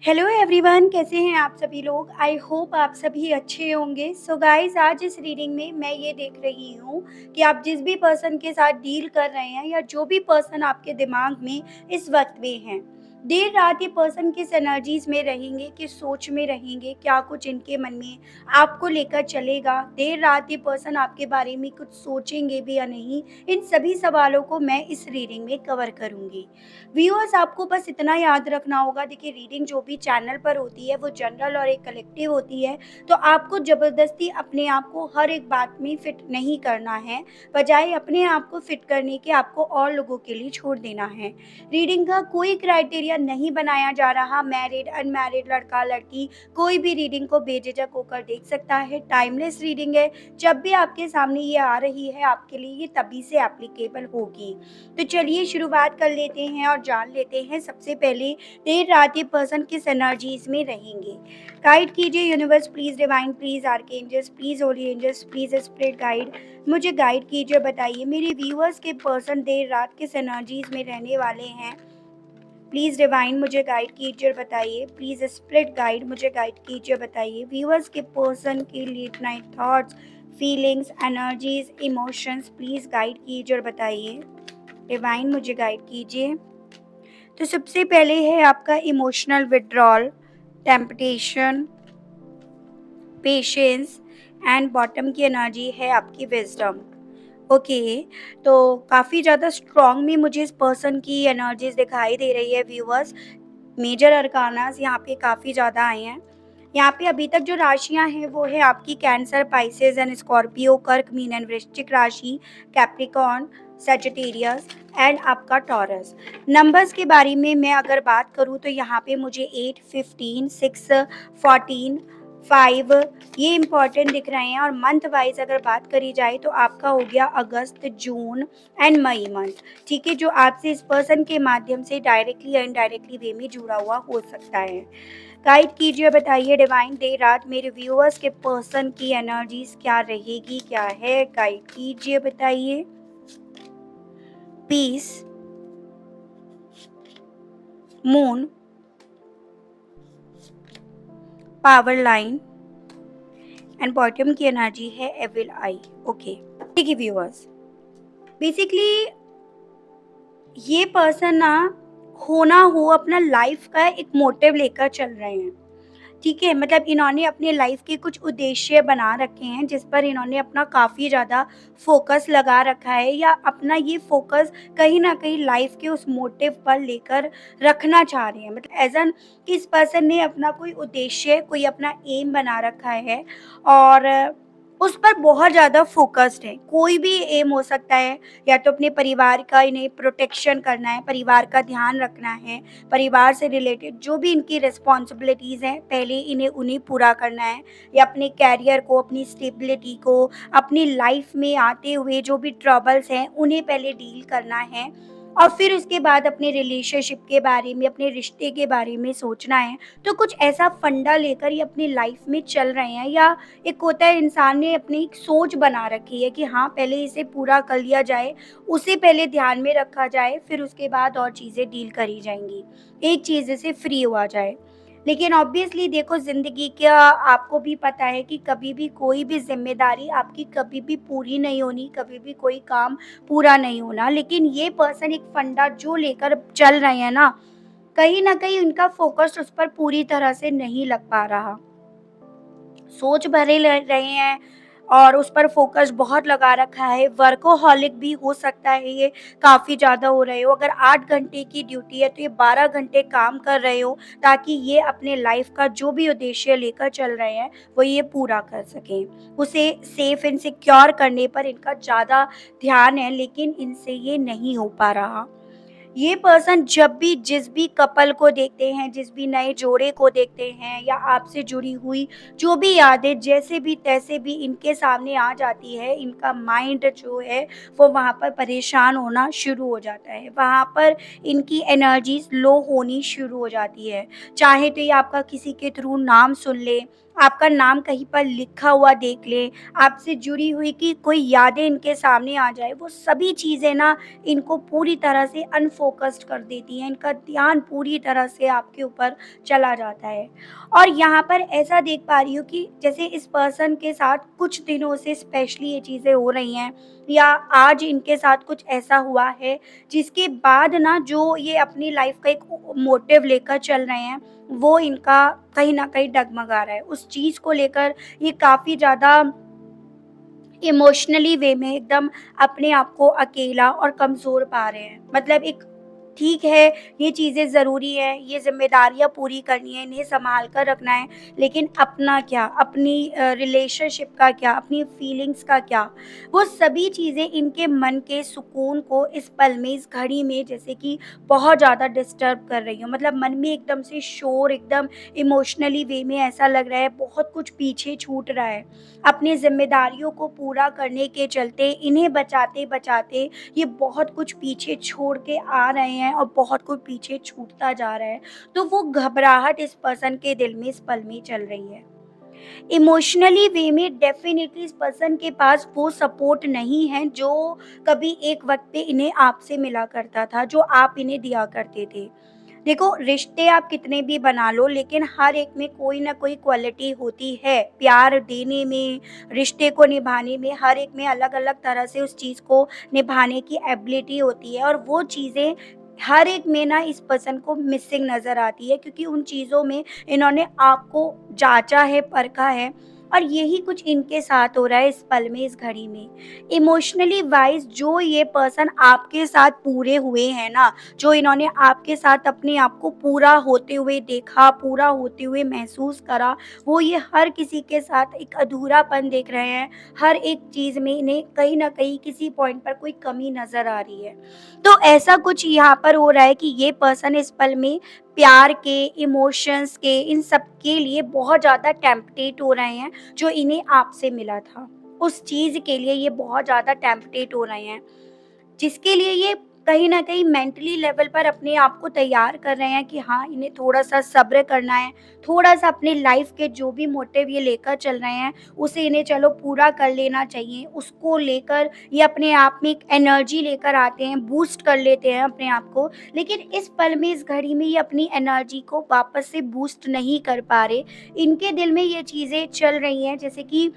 Hello everyone, कैसे हैं आप सभी लोग। आई होप आप सभी अच्छे होंगे। सो गाइस, आज इस रीडिंग में मैं ये देख रही हूँ कि आप जिस भी पर्सन के साथ डील कर रहे हैं या जो भी पर्सन आपके दिमाग में इस वक्त में हैं, देर रात ये पर्सन किस एनर्जीज में रहेंगे, किस सोच में रहेंगे, क्या कुछ इनके मन में आपको लेकर चलेगा, देर रात ये पर्सन आपके बारे में कुछ सोचेंगे भी या नहीं, इन सभी सवालों को मैं इस रीडिंग में कवर करूँगी। व्यूअर्स, आपको बस इतना याद रखना होगा। देखिए, रीडिंग जो भी चैनल पर होती है वो जनरल और एक कलेक्टिव होती है, तो आपको ज़बरदस्ती अपने आप को हर एक बात में फिट नहीं करना है। बजाय अपने आप को फिट करने के आपको और लोगों के लिए छोड़ देना है। रीडिंग का कोई क्राइटेरिया नहीं बनाया जा रहा। मैरिड अनमैरिड, लड़का लड़की, कोई भी रीडिंग को बेझिझक होकर देख सकता है। टाइमलेस रीडिंग है। जब भी आपके सामने ये आ रही है, आपके लिए ये तभी से एप्लीकेबल होगी। तो चलिए शुरुआत कर लेते हैं और जान लेते हैं। सबसे पहले, देर रात ये पर्सन किस एनर्जीज में रहेंगे। गाइड कीजिए universe, please divine, please archangels, please holy angels, please spirit guide, मुझे गाइड कीजिए। बताइए मेरे व्यूअर्स के पर्सन देर रात किस एनर्जीज में रहने वाले हैं। प्लीज डिवाइन मुझे गाइड कीजिए और बताइए। प्लीज स्पिरिट गाइड मुझे गाइड कीजिए, बताइए व्यूअर्स के पर्सन के late night thoughts, feelings, energies, emotions, please guide कीजिए और बताइए। डिवाइन मुझे गाइड कीजिए। तो सबसे पहले है आपका emotional withdrawal, temptation, patience and bottom की एनर्जी है आपकी विजडम। ओके, तो काफ़ी ज़्यादा स्ट्रॉन्ग में मुझे इस पर्सन की एनर्जीज दिखाई दे रही है व्यूअर्स। मेजर अरकानास यहाँ पे काफ़ी ज़्यादा आए हैं। यहाँ पे अभी तक जो राशियाँ हैं वो है आपकी कैंसर, पाइसेस एंड स्कॉर्पियो, कर्क, मीन एंड वृश्चिक राशि, कैप्रिकॉर्न, सेजिटेरियस एंड आपका टॉरस। नंबर्स के बारे में मैं अगर बात करूँ तो यहाँ पे मुझे 8, 15, 6, 14, 5 ये इंपॉर्टेंट दिख रहे हैं। और मंथ वाइज अगर बात करी जाए तो आपका हो गया अगस्त, जून एंड मई मंथ। ठीक है, जो आपसे इस पर्सन के माध्यम से डायरेक्टली या इनडायरेक्टली वे में जुड़ा हुआ हो सकता है। गाइड कीजिए, बताइए डिवाइन, देर रात मेरे व्यूअर्स के पर्सन की एनर्जीज क्या रहेगी, क्या है। गाइड कीजिए, बताइए। Peace, moon, power line and bottom की एनर्जी है एविल आई। ओके, ठीक है व्यूअर्स, बेसिकली ये पर्सन ना होना हो अपना लाइफ का एक मोटिव लेकर चल रहे हैं। ठीक है, मतलब इन्होंने अपने लाइफ के कुछ उद्देश्य बना रखे हैं जिस पर इन्होंने अपना काफ़ी ज़्यादा फोकस लगा रखा है, या अपना ये फोकस कहीं ना कहीं लाइफ के उस मोटिव पर लेकर रखना चाह रहे हैं। मतलब एज एन कि इस पर्सन ने अपना कोई उद्देश्य, कोई अपना एम बना रखा है और उस पर बहुत ज़्यादा फोकस्ड है। कोई भी एम हो सकता है, या तो अपने परिवार का इन्हें प्रोटेक्शन करना है, परिवार का ध्यान रखना है, परिवार से रिलेटेड जो भी इनकी रिस्पॉन्सिबिलिटीज़ हैं पहले इन्हें उन्हें पूरा करना है, या अपने कैरियर को, अपनी स्टेबिलिटी को, अपनी लाइफ में आते हुए जो भी ट्रबल्स हैं उन्हें पहले डील करना है, और फिर उसके बाद अपने रिलेशनशिप के बारे में, अपने रिश्ते के बारे में सोचना है। तो कुछ ऐसा फंडा लेकर ये अपनी लाइफ में चल रहे हैं, या एक होता है इंसान ने अपनी एक सोच बना रखी है कि हाँ पहले इसे पूरा कर लिया जाए, उसे पहले ध्यान में रखा जाए, फिर उसके बाद और चीज़ें डील करी जाएंगी, एक चीज़ से फ्री हुआ जाए। लेकिन ऑब्वियसली देखो, ज़िंदगी का आपको भी पता है कि कभी भी कोई भी ज़िम्मेदारी आपकी कभी भी पूरी नहीं होनी, कभी भी कोई काम पूरा नहीं होना। लेकिन ये पर्सन एक फंडा जो लेकर चल रहे हैं ना, कहीं न कहीं उनका फ़ोकस उस पर पूरी तरह से नहीं लग पा रहा। सोच भरे ल रहे हैं और उस पर फ़ोकस बहुत लगा रखा है। वर्कोहॉलिक भी हो सकता है ये, काफ़ी ज़्यादा हो रहे हो। अगर 8 घंटे की ड्यूटी है तो ये 12 घंटे काम कर रहे हो, ताकि ये अपने लाइफ़ का जो भी उद्देश्य लेकर चल रहे हैं वो ये पूरा कर सकें। उसे सेफ एंड सिक्योर करने पर इनका ज़्यादा ध्यान है, लेकिन इनसे ये नहीं हो पा रहा। ये पर्सन जब भी जिस भी कपल को देखते हैं, जिस भी नए जोड़े को देखते हैं, या आपसे जुड़ी हुई जो भी यादें जैसे भी तैसे भी इनके सामने आ जाती है, इनका माइंड जो है वो वहाँ पर परेशान होना शुरू हो जाता है। वहाँ पर इनकी एनर्जीज लो होनी शुरू हो जाती है। चाहे तो ये आपका किसी के थ्रू नाम सुन ले, आपका नाम कहीं पर लिखा हुआ देख लें, आपसे जुड़ी हुई कि कोई यादें इनके सामने आ जाए, वो सभी चीज़ें ना इनको पूरी तरह से अनफ़ोकस्ड कर देती हैं, इनका ध्यान पूरी तरह से आपके ऊपर चला जाता है। और यहाँ पर ऐसा देख पा रही हूँ कि जैसे इस पर्सन के साथ कुछ दिनों से स्पेशली ये चीज़ें हो रही हैं, या आज इनके साथ कुछ ऐसा हुआ है, जिसके बाद ना जो ये अपनी लाइफ़ का एक मोटिव लेकर चल रहे हैं, वो इनका कहीं न कहीं डगमगा रहा है। उस चीज़ को लेकर ये काफ़ी ज़्यादा इमोशनली वे में एकदम अपने आप को अकेला और कमज़ोर पा रहे हैं। मतलब एक ठीक है, ये चीज़ें ज़रूरी हैं, ये ज़िम्मेदारियाँ पूरी करनी है, इन्हें सँभाल कर रखना है, लेकिन अपना क्या? अपनी रिलेशनशिप का क्या? अपनी फीलिंग्स का क्या? वो सभी चीज़ें इनके मन के सुकून को इस पल में, इस घड़ी में जैसे कि बहुत ज़्यादा डिस्टर्ब कर रही हों। मतलब मन में एकदम से शोर, एकदम इमोशनली वे में ऐसा लग रहा है बहुत कुछ पीछे छूट रहा है। अपनी ज़िम्मेदारियों को पूरा करने के चलते इन्हें बचाते-बचाते ये बहुत कुछ पीछे छोड़ के आ रहे हैं और बहुत कुछ पीछे छूटता जा रहा है। तो वो घबराहट इस पर्सन के दिल में इस पल में चल रही है। इमोशनली वे में डेफ़िनिटली इस पर्सन के पास वो सपोर्ट नहीं है जो कभी एक वक़्त पे इन्हें आपसे मिला करता था, जो आप इन्हें दिया करते थे। देखो, रिश्ते आप कितने भी बना लो, लेकिन हर एक में कोई ना कोई क्वालिटी होती है। प्यार देने में, रिश्ते को निभाने में हर एक में अलग-अलग तरह से उस चीज़ को निभाने की एबिलिटी होती है, और वो चीज़ें हर एक में ना इस पर्सन को मिसिंग नज़र आती है, क्योंकि उन चीज़ों में इन्होंने आपको जाँचा है, परखा है, और यही कुछ इनके साथ हो रहा है इस पल में, इस घड़ी में। इमोशनली वाइज़ जो ये पर्सन आपके साथ पूरे हुए हैं ना, जो इन्होंने आपके साथ अपने आप को पूरा होते हुए देखा, पूरा होते हुए महसूस करा, वो ये हर किसी के साथ एक अधूरापन देख रहे हैं। हर एक चीज़ में इन्हें कहीं न कहीं किसी पॉइंट पर कोई कमी नज़र आ रही है। तो ऐसा कुछ यहाँ पर हो रहा है कि ये पर्सन इस पल में प्यार के, इमोशंस के, इन सब के लिए बहुत ज़्यादा टेम्पटेट हो रहे हैं, जो इन्हें आपसे मिला था। उस चीज़ के लिए ये बहुत ज़्यादा टेम्पटेट हो रहे हैं। जिसके लिए ये कहीं न कहीं मेंटली लेवल पर अपने आप को तैयार कर रहे हैं कि हाँ, इन्हें थोड़ा-सा सब्र करना है, थोड़ा-सा अपनी लाइफ़ के जो भी मोटिव ये लेकर चल रहे हैं, उसे इन्हें चलो पूरा कर लेना चाहिए। उसको लेकर ये अपने आप में एक एनर्जी लेकर आते हैं, बूस्ट कर लेते हैं अपने आप को। लेकिन इस पल में, इस घड़ी में ये अपनी एनर्जी को वापस से बूस्ट नहीं कर पा रहे। इनके दिल में ये चीज़ें चल रही हैं जैसे कि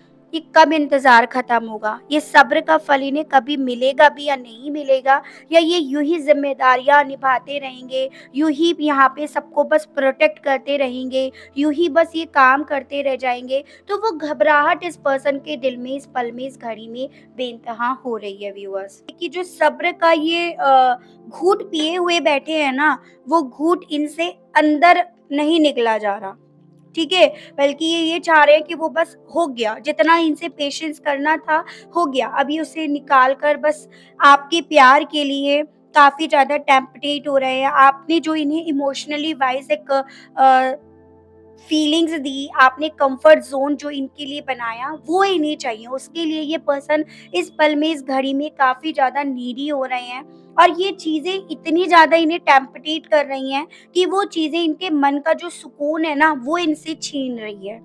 कब इंतज़ार ख़त्म होगा? ये सब्र का फल इन्हें कभी मिलेगा भी या नहीं मिलेगा? या ये यूँ ही ज़िम्मेदारियाँ निभाते रहेंगे, यूँ ही यहाँ पे सबको बस प्रोटेक्ट करते रहेंगे, यूँ ही बस ये काम करते रह जाएँगे? तो वो घबराहट इस पर्सन के दिल में, इस पल में, इस घड़ी में बेइंतहा हो रही है व्यूअर्स। कि जो सब्र का ये घूँट पिए हुए बैठे हैं ना, वो घूँट इनसे अंदर नहीं निकला जा रहा। ठीक है? बल्कि ये चाह रहे हैं कि वो बस हो गया, जितना इनसे पेशेंस करना था, हो गया। अभी उसे निकाल कर बस आपके प्यार के लिए काफ़ी ज़्यादा टेम्पटेट हो रहे हैं। आपने जो इन्हें इमोशनली वाइज़ एक फीलिंग्स दी, आपने कंफर्ट ज़ोन जो इनके लिए बनाया, वो इन्हें चाहिए। उसके लिए ये पर्सन इस पल में, इस घड़ी में काफ़ी ज़्यादा नीडी हो रहे हैं, और ये चीज़ें इतनी ज़्यादा इन्हें टेम्पटेट कर रही हैं कि वो चीज़ें इनके मन का जो सुकून है ना, वो इनसे छीन रही है।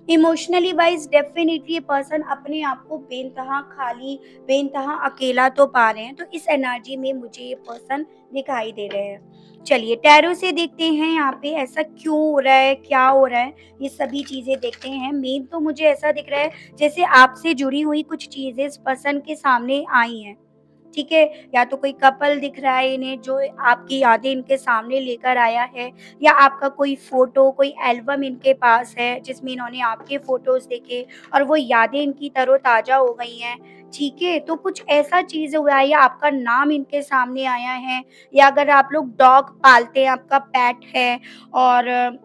इमोशनली वाइज़ डेफ़िनिटली ये पर्सन अपने आप को बेइंतहा खाली, बेइंतहा अकेला तो पा रहे हैं, तो इस एनर्जी में मुझे ये पर्सन दिखाई दे रहे हैं। चलिए, टैरो से देखते हैं यहाँ पे ऐसा क्यों हो रहा है, क्या हो रहा है, ये सभी चीज़ें देखते हैं। मेन तो मुझे ऐसा दिख रहा है जैसे आपसे जुड़ी हुई कुछ चीज़ें इस पर्सन के सामने आई हैं। ठीक है? या तो कोई कपल दिख रहा है इन्हें जो आपकी यादें इनके सामने लेकर आया है, या आपका कोई फ़ोटो, कोई एल्बम इनके पास है जिसमें इन्होंने आपके फ़ोटोज़ देखे और वो यादें इनकी तरोताज़ा हो गई हैं। ठीक है? तो कुछ ऐसा चीज़ हुआ है, या आपका नाम इनके सामने आया है, या अगर आप लोग डॉग पालते हैं, आपका पेट है और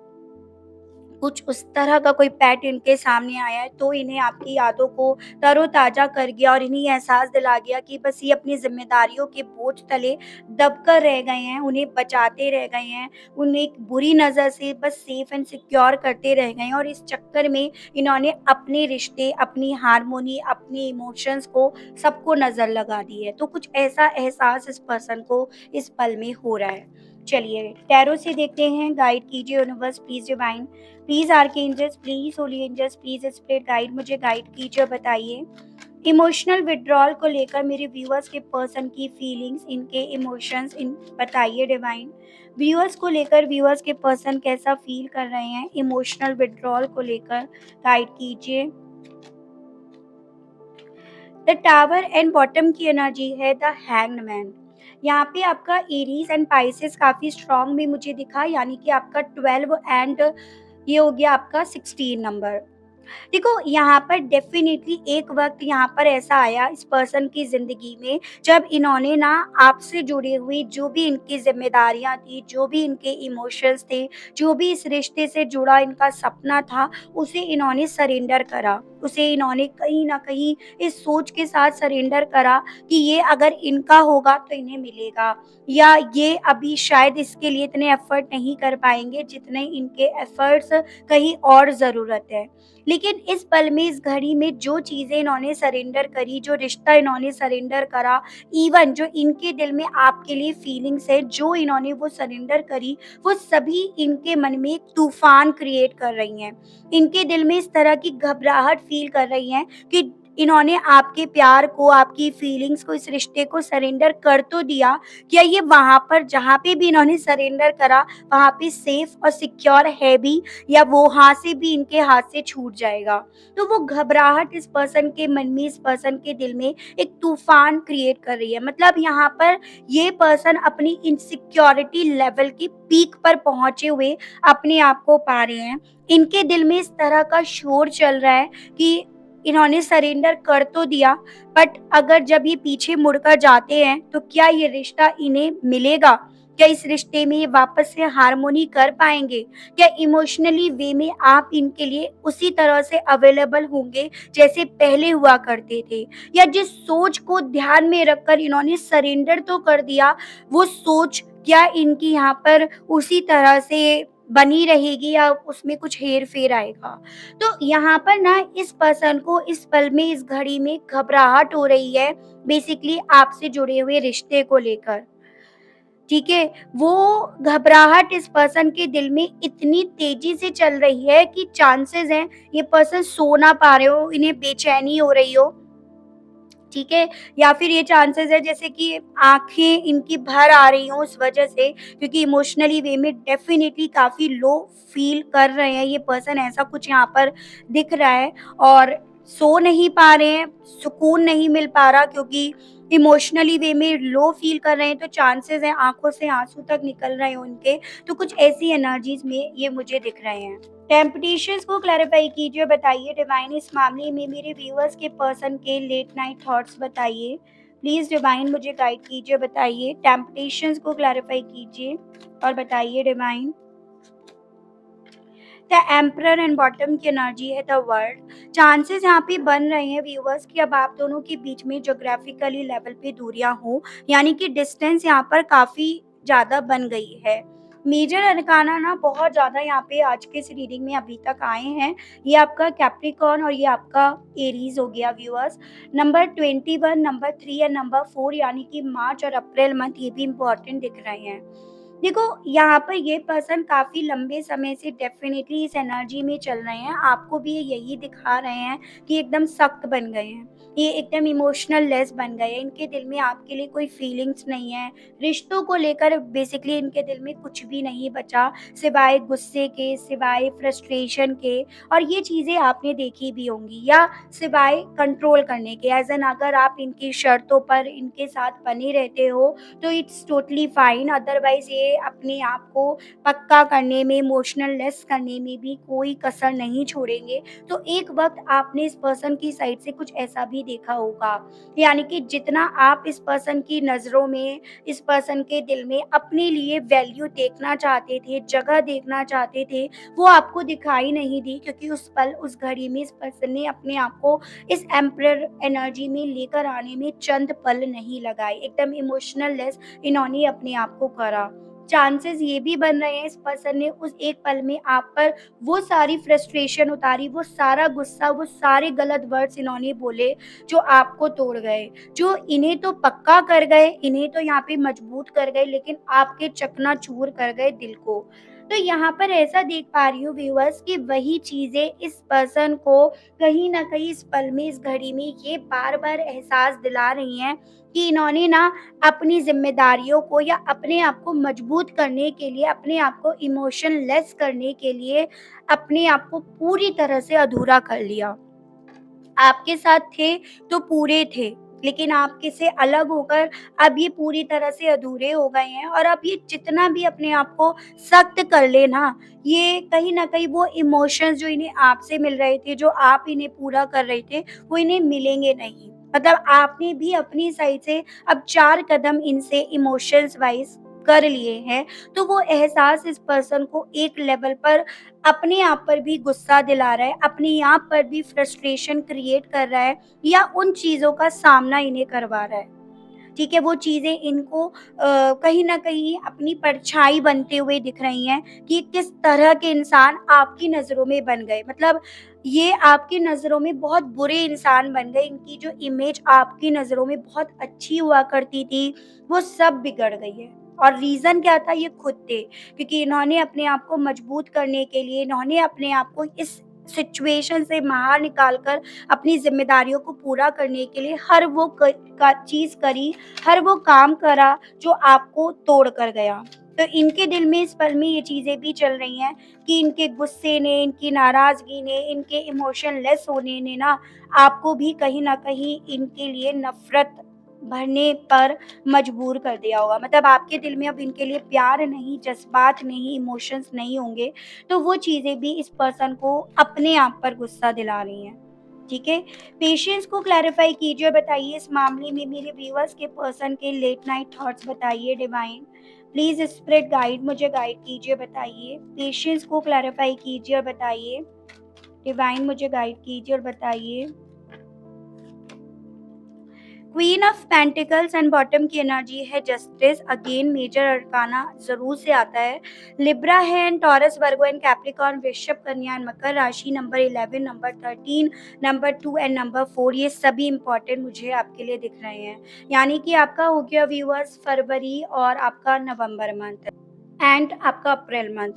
कुछ उस तरह का कोई पेट इनके सामने आया है, तो इन्हें आपकी यादों को तरोताज़ा कर गया और इन्हें ये एहसास दिला गया कि बस ये अपनी ज़िम्मेदारियों के बोझ तले दबकर रह गए हैं, उन्हें बचाते रह गए हैं, उन्हें एक बुरी नज़र से बस सेफ एंड सिक्योर करते रह गए हैं, और इस चक्कर में इन्होंने अपने रिश्ते, अपनी हार्मोनी, अपने इमोशंस को सबको नज़र लगा दी है। तो कुछ ऐसा एहसास इस पर्सन को इस पल में हो रहा है। चलिए टैरो से देखते हैं, गाइड कीजिए universe please divine, please archangels, please holy angels, please spirit guide, मुझे गाइड कीजिए और बताइए इमोशनल विड्रॉल को लेकर मेरे व्यूअर्स के पर्सन की फीलिंग्स, इनके इमोशंस इन बताइए डिवाइन। व्यूअर्स को लेकर व्यूअर्स के पर्सन कैसा फील कर रहे हैं इमोशनल विड्रॉल को लेकर, गाइड कीजिए। द टावर एंड बॉटम की एनर्जी है द हैंग्ड मैन। यहाँ पे आपका एरीज एंड पाइसेस काफी स्ट्रांग में मुझे दिखा, यानी कि आपका 12 एंड ये हो गया आपका 16 नंबर। देखो यहाँ पर डेफिनेटली एक वक्त यहाँ पर ऐसा आया इस पर्सन की जिंदगी में जब इन्होंने ना आपसे जुड़ी हुई जो भी इनकी जिम्मेदारियां थी, जो भी इनके इमोशंस थे, जो भी इस रिश्ते से जुड़ा इनका सपना था, उसे इन्होंने सरेंडर करा। उसे इन्होंने कहीं ना कहीं इस सोच के साथ सरेंडर करा कि ये अगर इनका होगा तो इन्हें मिलेगा, या ये अभी शायद इसके लिए इतने एफर्ट नहीं कर पाएंगे जितने इनके एफर्ट्स कहीं और ज़रूरत है। लेकिन इस पल में, इस घड़ी में जो चीज़ें इन्होंने सरेंडर करी, जो रिश्ता इन्होंने सरेंडर करा, इवन जो इनके दिल में आपके लिए फीलिंग्स है जो इन्होंने वो सरेंडर करी, वो सभी इनके मन में एक तूफान क्रिएट कर रही हैं। इनके दिल में इस तरह की घबराहट फील कर रही हैं कि इन्होंने आपके प्यार को, आपकी फीलिंग्स को, इस रिश्ते को सरेंडर कर तो दिया, क्या ये वहाँ पर जहाँ पे भी इन्होंने सरेंडर करा वहाँ पे सेफ और सिक्योर है भी, या वो हाथ से भी इनके हाथ से छूट जाएगा। तो वो घबराहट इस पर्सन के मन में, इस पर्सन के दिल में एक तूफान क्रिएट कर रही है। मतलब यहाँ पर ये पर्सन अपनी इनसिक्योरिटी लेवल की पीक पर पहुंचे हुए अपने आप को पा रहे हैं। इनके दिल में इस तरह का शोर चल रहा है कि इन्होंने सरेंडर कर तो दिया, बट अगर जब ये पीछे मुड़कर जाते हैं तो क्या ये रिश्ता इन्हें मिलेगा, क्या इस रिश्ते में ये वापस से हार्मोनी कर पाएंगे, क्या इमोशनली वे में आप इनके लिए उसी तरह से अवेलेबल होंगे जैसे पहले हुआ करते थे, या जिस सोच को ध्यान में रखकर इन्होंने सरेंडर तो कर दिया, वो सोच क्या इनकी यहाँ पर उसी तरह से बनी रहेगी या उसमें कुछ हेर फेर आएगा। तो यहाँ पर ना इस पर्सन को इस पल में, इस घड़ी में घबराहट हो रही है बेसिकली आपसे जुड़े हुए रिश्ते को लेकर। ठीक है, वो घबराहट इस पर्सन के दिल में इतनी तेजी से चल रही है कि चांसेस हैं ये पर्सन सो ना पा रहे हो, इन्हें बेचैनी हो रही हो। ठीक है, या फिर ये चांसेस है जैसे कि आंखें इनकी भर आ रही हों उस वजह से, क्योंकि इमोशनली वे में डेफिनेटली काफी लो फील कर रहे हैं ये पर्सन, ऐसा कुछ यहाँ पर दिख रहा है। और सो नहीं पा रहे हैं, सुकून नहीं मिल पा रहा, क्योंकि इमोशनली वे में लो फील कर रहे हैं, तो चांसेस हैं आंखों से आंसू तक निकल रहे हैं उनके। तो कुछ ऐसी एनर्जीज में ये मुझे दिख रहे हैं। टेम्पटेशंस को क्लैरिफाई कीजिए, बताइए डिवाइन इस मामले में मेरे व्यूअर्स के पर्सन के लेट नाइट थॉट्स बताइए। प्लीज डिवाइन मुझे गाइड कीजिए, बताइए टेम्पटेशंस को क्लैरिफाई कीजिए और बताइए divine. The emperor and bottom की एनर्जी है द वर्ल्ड। चांसेस यहाँ पे बन रहे हैं व्यूअर्स कि अब आप दोनों के बीच में जोग्राफिकली लेवल पे दूरियां हो, यानी कि डिस्टेंस यहाँ पर काफी ज्यादा बन गई है। मेजर अरकाना ना बहुत ज्यादा यहाँ पे आज के इस रीडिंग में अभी तक आए हैं। ये आपका कैप्रिकॉर्न और ये आपका एरीज हो गया व्यूअर्स। नंबर 21, नंबर 3 और नंबर 4, यानी कि मार्च और अप्रैल मंथ, ये भी इम्पोर्टेंट दिख रहे हैं। देखो यहाँ पर ये पर्सन काफी लंबे समय से डेफिनेटली इस एनर्जी में चल रहे हैं, आपको भी ये यही दिखा रहे हैं कि एकदम सख्त बन गए हैं, ये एकदम इमोशनल लेस बन गए हैं, इनके दिल में आपके लिए कोई फीलिंग्स नहीं है, रिश्तों को लेकर बेसिकली इनके दिल में कुछ भी नहीं बचा सिवाय गुस्से के, सिवाय फ्रस्ट्रेशन के। और ये चीजें आपने देखी भी होंगी, या सिवाय कंट्रोल करने के, एज एन अगर आप इनकी शर्तों पर इनके साथ बने रहते हो तो इट्स टोटली फाइन, अदरवाइज ये अपने आप को पक्का करने में, इमोशनल लेस करने में भी कोई कसर नहीं छोड़ेंगे। तो एक वक्त आपने इस पर्सन की साइड से कुछ ऐसा भी देखा होगा, यानी कि जितना आप इस पर्सन की नज़रों में, इस पर्सन के दिल में अपने लिए वैल्यू देखना चाहते थे, जगह देखना चाहते थे, वो आपको दिखाई नहीं दी, क्योंकि उस पल, उस घड़ी में इस पर्सन ने अपने आप को इस एम्परर एनर्जी में लेकर आने में चंद पल नहीं लगाए, एकदम इमोशनल लेस इन्होंने अपने आप को करा। चांसेस ये भी बन रहे हैं इस पर्सन ने उस एक पल में आप पर वो सारी फ्रस्ट्रेशन उतारी, वो सारा गुस्सा, वो सारे गलत वर्ड्स इन्होंने बोले जो आपको तोड़ गए, जो इन्हें तो पक्का कर गए, इन्हें तो यहाँ पे मजबूत कर गए, लेकिन आपके चकनाचूर कर गए दिल को। तो यहाँ पर ऐसा देख पा रही हूँ व्यूअर्स कि वही चीज़ें इस पर्सन को कहीं न कहीं इस पल में, इस घड़ी में ये बार-बार एहसास दिला रही हैं कि इन्होंने ना अपनी ज़िम्मेदारियों को या अपने आप को मजबूत करने के लिए, अपने आप को इमोशनलेस करने के लिए, अपने आप को पूरी तरह से अधूरा कर लिया। आपके साथ थे तो पूरे थे, लेकिन आपके से अलग होकर अब ये पूरी तरह से अधूरे हो गए हैं और अब ये जितना भी अपने आप को सख्त कर ले ना, ये कहीं न कहीं वो इमोशंस जो इन्हें आपसे मिल रहे थे, जो आप इन्हें पूरा कर रहे थे, वो इन्हें मिलेंगे नहीं। मतलब आपने भी अपनी साइड से अब 4 कदम इनसे इमोशंस वाइज़ कर लिए हैं, तो वो एहसास इस पर्सन को एक लेवल पर अपने आप पर भी गुस्सा दिला रहा है, अपने आप पर भी फ्रस्ट्रेशन क्रिएट कर रहा है या उन चीज़ों का सामना इन्हें करवा रहा है। ठीक है, वो चीज़ें इनको कहीं न कहीं अपनी परछाई बनते हुए दिख रही हैं कि किस तरह के इंसान आपकी नज़रों में बन गए। मतलब ये आपकी नज़रों में बहुत बुरे इंसान बन गए, इनकी जो इमेज आपकी नज़रों में बहुत अच्छी हुआ करती थी, वो सब बिगड़ गई है। और रीज़न क्या था? ये खुद थे, क्योंकि इन्होंने अपने आप को मजबूत करने के लिए, इन्होंने अपने आप को इस सिचुएशन से बाहर निकाल कर अपनी ज़िम्मेदारियों को पूरा करने के लिए हर वो क का चीज़ करी, हर वो काम करा जो आपको तोड़ कर गया। तो इनके दिल में इस पल में ये चीज़ें भी चल रही हैं कि इनके गुस्से ने, इनकी नाराज़गी ने, इनके इमोशनलेस होने ने ना आपको भी कहीं न कहीं इनके लिए नफ़रत भरने पर मजबूर कर दिया होगा। मतलब आपके दिल में अब इनके लिए प्यार नहीं, जज़्बात नहीं, इमोशंस नहीं होंगे, तो वो चीज़ें भी इस पर्सन को अपने आप पर गुस्सा दिला रही हैं। ठीक है? पेशेंस को क्लैरिफ़ाई कीजिए और बताइए इस मामले में मेरे व्यूअर्स के पर्सन के लेट नाइट थॉट्स बताइए डिवाइन। प्लीज़ स्पिरिट गाइड मुझे गाइड कीजिए, बताइए। पेशेंस को क्लैरिफ़ाई कीजिए और बताइए। डिवाइन मुझे गाइड कीजिए और बताइए। Queen of pentacles and bottom की एनर्जी है जस्टिस, अगेन मेजर अरकाना ज़रूर से आता है। लिब्रा है and taurus, Virgo and Capricorn, वृषभ, कन्या एंड मकर राशि, number 11, number 13, number 2 and number 4, ये सभी इंपॉर्टेंट मुझे आपके लिए दिख रहे हैं। यानी कि आपका हो गया व्यूअर्स फरवरी और आपका नवंबर मंथ एंड आपका अप्रैल मंथ।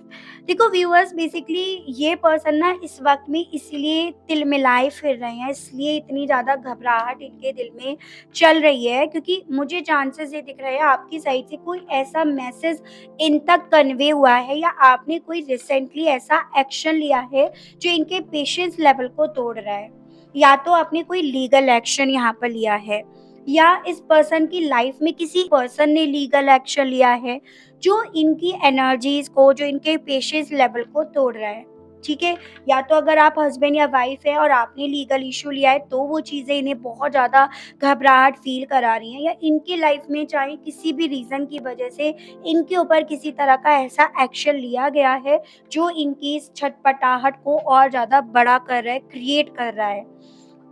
देखो व्यूअर्स, बेसिकली ये पर्सन ना इस वक़्त में इसलिए तिलमिलाए फिर रहे हैं, इसलिए इतनी ज़्यादा घबराहट इनके दिल में चल रही है, क्योंकि मुझे चांसेस ये दिख रहे हैं आपकी साइड से कोई ऐसा मैसेज इन तक कन्वे हुआ है या आपने कोई रिसेंटली ऐसा एक्शन लिया है जो इनके पेशेंस लेवल को तोड़ रहा है। या तो आपने कोई लीगल एक्शन यहाँ पर लिया है या इस पर्सन की लाइफ में किसी पर्सन ने लीगल एक्शन लिया है जो इनकी एनर्जीज़ को, जो इनके पेशेंस लेवल को तोड़ रहा है, ठीक है? या तो अगर आप हस्बैंड या वाइफ हैं और आपने लीगल इश्यू लिया है, तो वो चीज़ें इन्हें बहुत ज़्यादा घबराहट फ़ील करा रही हैं, या इनकी लाइफ में चाहे किसी भी रीज़न की वजह से इनके ऊपर किसी तरह का ऐसा एक्शन लिया गया है, जो इनकी इस छटपटाहट को और ज़्यादा बड़ा कर रहा है, क्रिएट कर रहा है।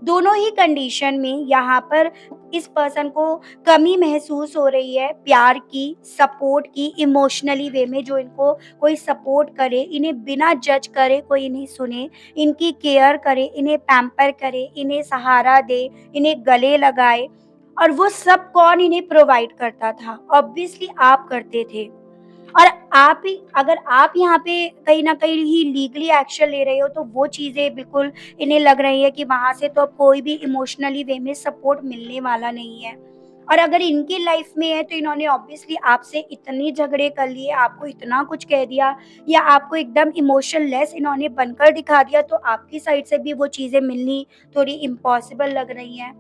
दोनों ही कंडीशन में यहाँ पर इस पर्सन को कमी महसूस हो रही है प्यार की, सपोर्ट की, इमोशनली वे में जो इनको कोई सपोर्ट करे, इन्हें बिना जज करे कोई इन्हें सुने, इनकी केयर करे, इन्हें पैम्पर करे, इन्हें सहारा दे, इन्हें गले लगाए। और वो सब कौन इन्हें प्रोवाइड करता था? ऑब्वियसली आप करते थे। और आप ही, अगर आप यहाँ पे कहीं न कहीं ही लीगली एक्शन ले रहे हो, तो वो चीज़ें बिल्कुल इन्हें लग रही है कि वहाँ से तो अब कोई भी इमोशनली वे में सपोर्ट मिलने वाला नहीं है। और अगर इनकी लाइफ में है तो इन्होंने ऑब्वियसली आपसे इतने झगड़े कर लिए, आपको इतना कुछ कह दिया या आपको एकदम इमोशनलेस इन्होंने बनकर दिखा दिया, तो आपकी साइड से भी वो चीज़ें मिलनी थोड़ी इम्पॉसिबल लग रही हैं।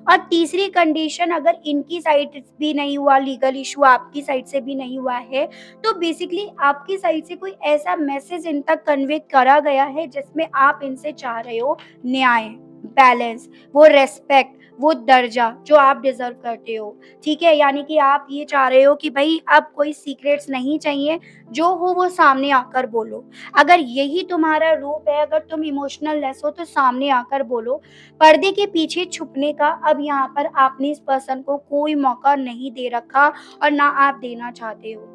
और तीसरी कंडीशन, अगर इनकी साइड भी नहीं हुआ लीगल इश्यू, आपकी साइड से भी नहीं हुआ है, तो बेसिकली आपकी साइड से कोई ऐसा मैसेज इन तक कन्वे करा गया है जिसमें आप इनसे चाह रहे हो न्याय, बैलेंस, वो रिस्पेक्ट, वो दर्जा जो आप डिजर्व करते हो। ठीक है, यानी कि आप ये चाह रहे हो कि भाई अब कोई सीक्रेट्स नहीं चाहिए, जो हो वो सामने आकर बोलो। अगर यही तुम्हारा रूप है, अगर तुम इमोशनल लेस हो तो सामने आकर बोलो। पर्दे के पीछे छुपने का अब यहाँ पर आपने इस पर्सन को कोई मौका नहीं दे रखा और ना आप देना चाहते हो।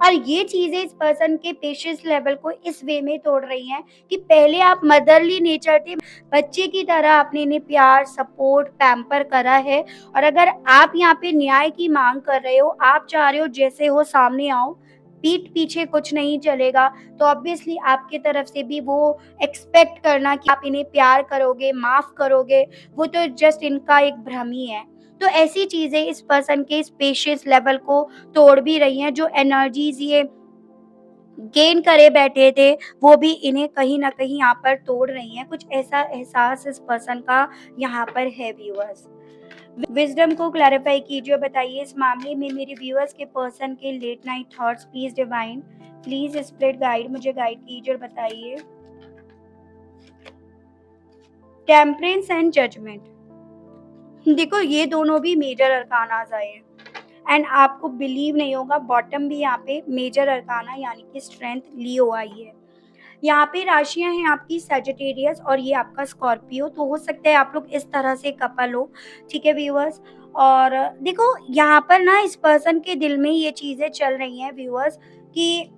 और ये चीज़ें इस पर्सन के पेशेंस लेवल को इस वे में तोड़ रही हैं कि पहले आप मदरली नेचर थे, बच्चे की तरह आपने इन्हें प्यार, सपोर्ट, पैम्पर करा है और अगर आप यहाँ पे न्याय की माँग कर रहे हो, आप चाह रहे हो जैसे हो सामने आओ, पीठ पीछे कुछ नहीं चलेगा, तो ऑब्वियसली आपकी तरफ से भी वो एक्सपेक्ट करना कि आप इन्हें प्यार करोगे, माफ़ करोगे, वो तो जस्ट इनका एक भ्रम ही है। तो ऐसी चीज़ें इस पर्सन के इस पेशेंस लेवल को तोड़ भी रही हैं, जो एनर्जीज़ ये गेन करे बैठे थे, वो भी इन्हें कहीं न कहीं यहाँ पर तोड़ रही हैं। कुछ ऐसा एहसास इस पर्सन का यहाँ पर है व्यूअर्स। विज़डम को क्लैरिफ़ाई कीजिए और बताइए इस मामले में मेरे व्यूअर्स के पर्सन के late night thoughts please divine, please spirit guide मुझे गाइड कीजिए और बताइए। टेम्परेंस एंड जजमेंट, देखो ये दोनों भी मेजर अरकानाज़ आए हैं एंड आपको बिलीव नहीं होगा बॉटम भी यहाँ पे मेजर अरकाना यानी कि स्ट्रेंथ लियो आई है। यहाँ पे राशियाँ हैं आपकी सजिटेरियस और ये आपका स्कॉर्पियो, तो हो सकता है आप लोग इस तरह से कपल हो, ठीक है व्यूअर्स। और देखो यहाँ पर ना इस पर्सन के दिल में ये चीज़ें चल रही हैं व्यूअर्स कि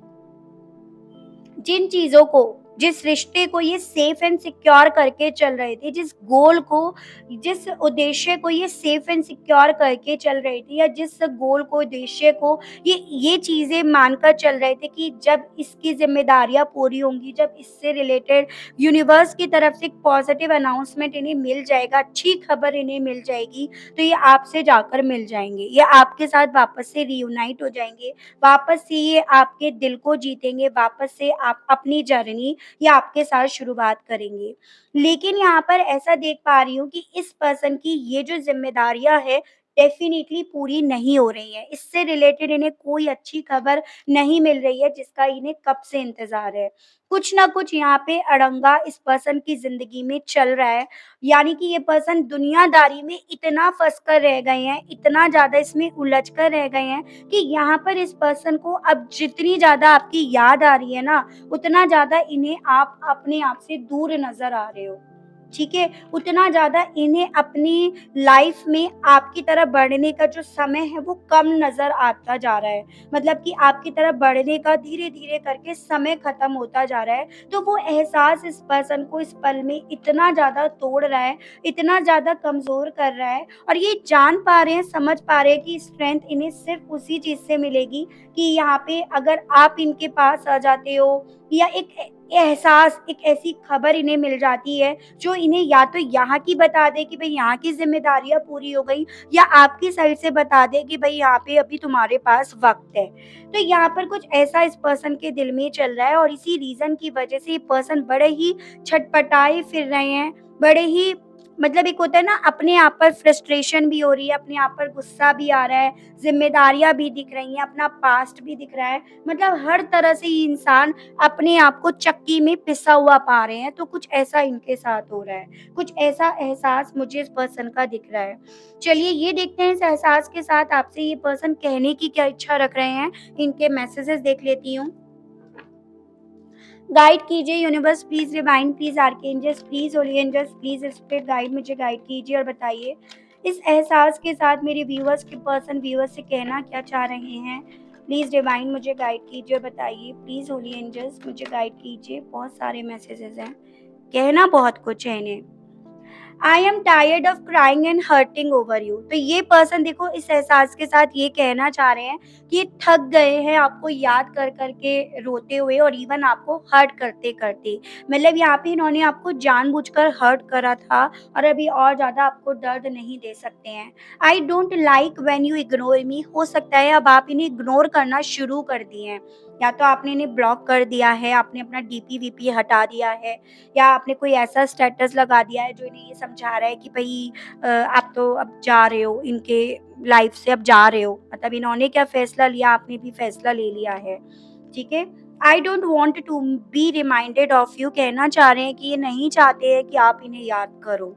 जिन चीज़ों को, जिस रिश्ते को ये सेफ एंड सिक्योर करके चल रहे थे, जिस गोल को, जिस उद्देश्य को ये सेफ एंड सिक्योर करके चल रहे थे या जिस गोल को, उद्देश्य को ये चीज़ें मानकर चल रहे थे कि जब इसकी ज़िम्मेदारियाँ पूरी होंगी, जब इससे रिलेटेड यूनिवर्स की तरफ से एक पॉजिटिव अनाउंसमेंट इन्हें मिल जाएगा, अच्छी खबर इन्हें मिल जाएगी, तो ये आपसे जाकर मिल जाएँगे। ये आपके साथ वापस से रियूनाइट हो जाएँगे, वापस से ये आपके दिल को जीतेंगे, वापस से आप अपनी जर्नी या आपके साथ शुरुआत करेंगे। लेकिन यहाँ पर ऐसा देख पा रही हूँ कि इस पर्सन की ये जो ज़िम्मेदारियाँ हैं डेफ़िनिटली पूरी नहीं हो रही हैं। इससे रिलेटेड इन्हें कोई अच्छी खबर नहीं मिल रही है जिसका इन्हें कब से इंतज़ार है। कुछ न कुछ यहाँ पे अड़ंगा इस पर्सन की ज़िंदगी में चल रहा है। यानी कि ये पर्सन दुनियादारी में इतना फँस कर रह गए हैं, इतना ज़्यादा इसमें उलझ कर रह गए हैं कि यहाँ पर इस पर्सन को अब जितनी ज़्यादा आपकी याद आ रही है ना, उतना ज़्यादा इन्हें आप अपने आप से दूर नज़र आ रहे हो, ठीक है? उतना ज़्यादा इन्हें अपनी लाइफ़ में आपकी तरफ बढ़ने का जो समय है वो कम नज़र आता जा रहा है। मतलब कि आपकी तरफ बढ़ने का धीरे-धीरे करके समय ख़त्म होता जा रहा है। तो वो एहसास इस पर्सन को इस पल में इतना ज़्यादा तोड़ रहा है, इतना ज़्यादा कमज़ोर कर रहा है और ये जान पा रहे हैं, समझ पा रहे हैं कि स्ट्रेंथ इन्हें सिर्फ़ उसी चीज़ से मिलेगी कि यहाँ पे अगर आप इनके पास आ जाते हो या एक एहसास, एक ऐसी खबर इन्हें मिल जाती है जो इन्हें या तो यहाँ की बता दे कि भई यहाँ की ज़िम्मेदारियाँ पूरी हो गई या आपकी साइड से बता दे कि भई यहाँ पे अभी तुम्हारे पास वक़्त है। तो यहाँ पर कुछ ऐसा इस पर्सन के दिल में चल रहा है और इसी रीज़न की वज़ह से ये पर्सन बड़े ही छटपटाए फिर रहे हैं, बड़े ही मतलब एक होता है ना अपने आप पर फ्रस्ट्रेशन भी हो रही है, अपने आप पर गुस्सा भी आ रहा है, ज़िम्मेदारियाँ भी दिख रही हैं, अपना पास्ट भी दिख रहा है। मतलब हर तरह से ये इंसान अपने आप को चक्की में पिसा हुआ पा रहे हैं, तो कुछ ऐसा इनके साथ हो रहा है। कुछ ऐसा एहसास मुझे इस पर्सन का दिख रहा है। चलिए ये देखते हैं इस एहसास के साथ आपसे ये पर्सन कहने की क्या इच्छा रख रहे हैं, इनके मैसेजेस देख लेती हूँ। गाइड कीजिए universe please divine please archangels please holy angels please spirit guide मुझे गाइड कीजिए और बताइए इस एहसास के साथ मेरे व्यूअर्स के पर्सन व्यूअर्स से कहना क्या चाह रहे हैं। प्लीज़ डिवाइन मुझे गाइड कीजिए और बताइए प्लीज़ होली एंजल्स मुझे गाइड कीजिए। बहुत सारे मैसेजेस हैं, कहना बहुत कुछ है इन्हें। I am tired of crying and hurting over you, तो ये पर्सन देखो इस एहसास के साथ ये कहना चाह रहे हैं कि ये थक गए हैं आपको याद कर करके रोते हुए और इवन आपको हर्ट करते करते। मतलब यहाँ पे इन्होंने आपको जानबूझकर हर्ट करा था और अभी और ज्यादा आपको दर्द नहीं दे सकते हैं। I don't like when you ignore me, हो सकता है अब आप इन्हें इग्नोर करना शुरू कर दिए हैं, या तो आपने इन्हें ब्लॉक कर दिया है, आपने अपना डीपी वीपी हटा दिया है या आपने कोई ऐसा स्टेटस लगा दिया है जो इन्हें ये समझा रहा है कि भई आप तो अब जा रहे हो, इनके लाइफ से अब जा रहे हो। मतलब इन्होंने क्या फ़ैसला लिया, आपने भी फ़ैसला ले लिया है, ठीक है? I don't want to be reminded of you, कहना चाह रहे हैं कि ये नहीं चाहते हैं कि आप इन्हें याद करो।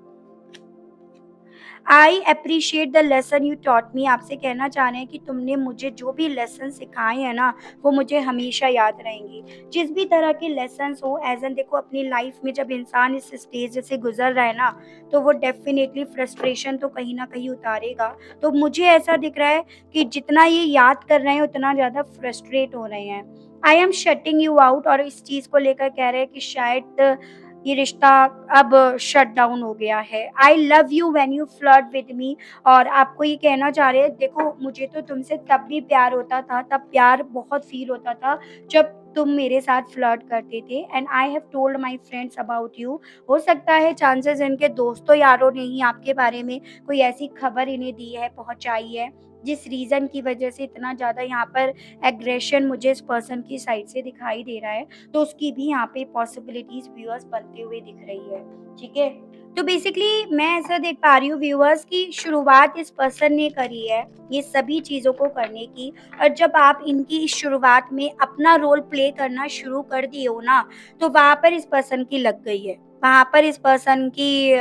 I appreciate the lesson you taught me. आपसे कहना चाह रहे हैं कि तुमने मुझे जो भी लेसन सिखाए हैं ना, वो मुझे हमेशा याद रहेंगी। जिस भी तरह के लेसन्स हो, एज़ एन देखो अपनी लाइफ में जब इंसान इस स्टेज से गुज़र रहा है ना, तो वो डेफ़िनेटली फ्रस्ट्रेशन तो कहीं न कहीं उतारेगा। तो मुझे ऐसा दिख रहा है कि जितना ये याद कर रहे हैं, उतना ज़्यादा फ्रस्ट्रेट हो रहे हैं। I am shutting you out, और इस चीज़ को लेकर कह रहे हैं कि शायद ये रिश्ता अब शट डाउन हो गया है। I love you when you flirt with me, और आपको ये कहना चाह रहे हैं, देखो मुझे तो तुमसे तब भी प्यार होता था, तब प्यार बहुत फ़ील होता था जब तुम मेरे साथ फ्लर्ट करते थे, and I have told my friends about you. हो सकता है चांसेस इनके दोस्तों यारों ने ही आपके बारे में कोई ऐसी खबर इन्हें दी है, पहुँचाई है, जिस रीज़न की वजह से इतना ज़्यादा यहाँ पर एग्रेशन मुझे इस पर्सन की साइड से दिखाई दे रहा है। तो उसकी भी यहाँ पे पॉसिबिलिटीज़ व्यूअर्स बनते हुए दिख रही है, ठीक है? तो बेसिकली मैं ऐसा देख पा रही हूँ व्यूअर्स कि शुरुआत इस पर्सन ने करी है, ये सभी चीज़ों को करने की, और जब आप इनकी इस शुरुआत में अपना रोल प्ले करना शुरू कर दिए हो ना, तो वहाँ पर इस पर्सन की लग गई है। वहाँ पर इस पर्सन की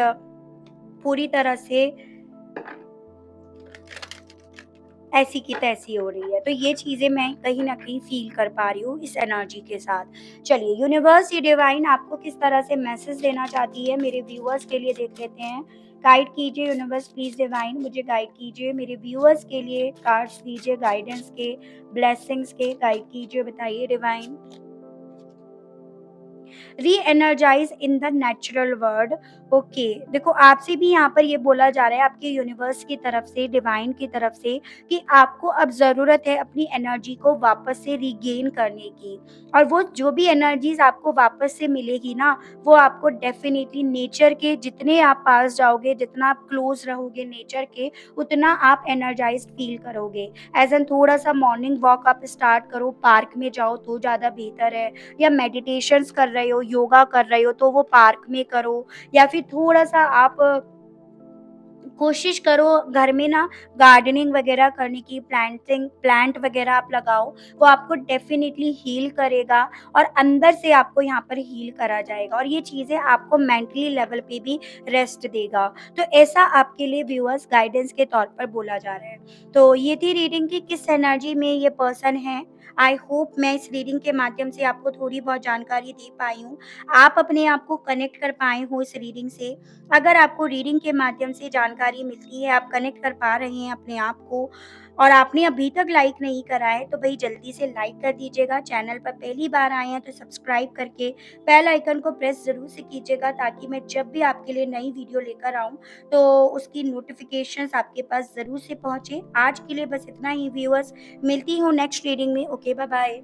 पूरी तरह से ऐसी की तैसी हो रही है। तो ये चीज़ें मैं कहीं न कहीं फ़ील कर पा रही हूँ इस एनर्जी के साथ। चलिए यूनिवर्स, ये डिवाइन आपको किस तरह से मैसेज देना चाहती है मेरे व्यूअर्स के लिए, देख लेते हैं। गाइड कीजिए यूनिवर्स, प्लीज़ डिवाइन मुझे गाइड कीजिए। मेरे व्यूअर्स के लिए कार्ड्स दीजिए गाइडेंस के, ब्लेसिंग्स के, गाइड कीजिए, बताइए divine. Re-energise in the natural world. Okay, देखो आपसे भी यहाँ पर ये बोला जा रहा है आपके यूनिवर्स की तरफ से, डिवाइन की तरफ से, कि आपको अब ज़रूरत है अपनी एनर्जी को वापस से रीगेन करने की, और वो जो भी एनर्जीज आपको वापस से मिलेगी ना, वो आपको डेफिनेटली नेचर के, जितने आप पास जाओगे, जितना आप क्लोज रहोगे नेचर के, उतना आप एनर्जाइज्ड फील करोगे। एज एन थोड़ा सा मॉर्निंग वॉक आप स्टार्ट करो, पार्क में जाओ तो ज़्यादा बेहतर है, या मेडिटेशंस कर रहे हो, योगा कर रहे हो, तो वो पार्क में करो, या फिर थोड़ा-सा आप कोशिश करो घर में ना गार्डनिंग वगैरह करने की, प्लांट वगैरह आप लगाओ, वो आपको डेफ़िनिटली हील करेगा, और अंदर से आपको यहाँ पर हील करा जाएगा, और ये चीज़ें आपको मेंटली लेवल पे भी रेस्ट देगा। तो ऐसा आपके लिए व्यूअर्स गाइडेंस के तौर पर बोला जा रहा है। तो ये थी रीडिंग की किस एनर्जी में ये पर्सन है। आई होप मैं इस रीडिंग के माध्यम से आपको थोड़ी बहुत जानकारी दे पाई हूँ। आप अपने आप को कनेक्ट कर पाए हो इस रीडिंग से। अगर आपको रीडिंग के माध्यम से जानकारी मिलती है, आप कनेक्ट कर पा रहे हैं अपने आप को, और आपने अभी तक लाइक नहीं करा है, तो भई जल्दी से लाइक कर दीजिएगा। चैनल पर पहली बार आए हैं तो सब्सक्राइब करके बेल आइकन को प्रेस ज़रूर से कीजिएगा, ताकि मैं जब भी आपके लिए नई वीडियो लेकर आऊँ, तो उसकी नोटिफ़िकेशंस आपके पास ज़रूर से पहुँचे। आज के लिए बस इतना ही व्यूअर्स, मिलती हूँ नेक्स्ट रीडिंग में। Okay, bye bye.